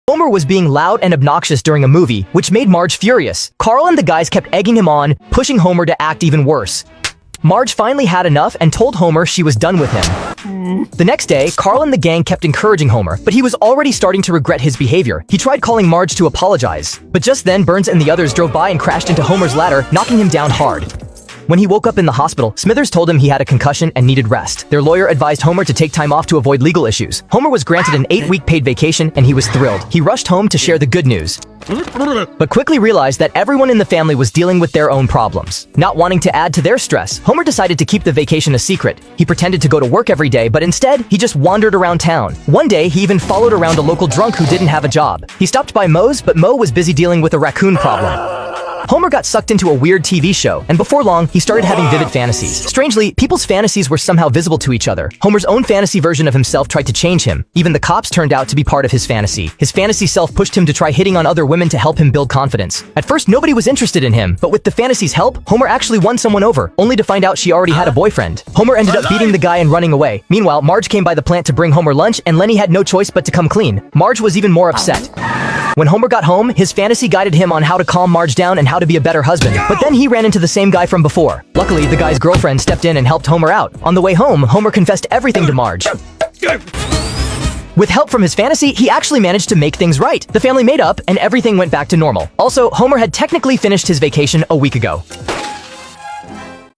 Homer was being loud and obnoxious during a movie, which made Marge furious. Carl and the guys kept egging him on, pushing Homer to act even worse. Marge finally had enough and told Homer she was done with him. The next day, Carl and the gang kept encouraging Homer, but he was already starting to regret his behavior. He tried calling Marge to apologize. But just then, Burns and the others drove by and crashed into Homer's ladder, knocking him down hard. When he woke up in the hospital, Smithers told him he had a concussion and needed rest. Their lawyer advised Homer to take time off to avoid legal issues. Homer was granted an 8-week paid vacation, and he was thrilled. He rushed home to share the good news, but quickly realized that everyone in the family was dealing with their own problems. Not wanting to add to their stress, Homer decided to keep the vacation a secret. He pretended to go to work every day, but instead, he just wandered around town. One day, he even followed around a local drunk who didn't have a job. He stopped by Moe's, but Moe was busy dealing with a raccoon problem. Homer got sucked into a weird TV show, and before long, he started having vivid fantasies. Strangely, people's fantasies were somehow visible to each other. Homer's own fantasy version of himself tried to change him. Even the cops turned out to be part of his fantasy. His fantasy self pushed him to try hitting on other women to help him build confidence. At first, nobody was interested in him, but with the fantasy's help, Homer actually won someone over, only to find out she already had a boyfriend. Homer ended up beating the guy and running away. Meanwhile, Marge came by the plant to bring Homer lunch, and Lenny had no choice but to come clean. Marge was even more upset. When Homer got home, his fantasy guided him on how to calm Marge down and how to be a better husband. But then he ran into the same guy from before. Luckily, the guy's girlfriend stepped in and helped Homer out. On the way home, Homer confessed everything to Marge. With help from his fantasy, he actually managed to make things right. The family made up, and everything went back to normal. Also, Homer had technically finished his vacation a week ago.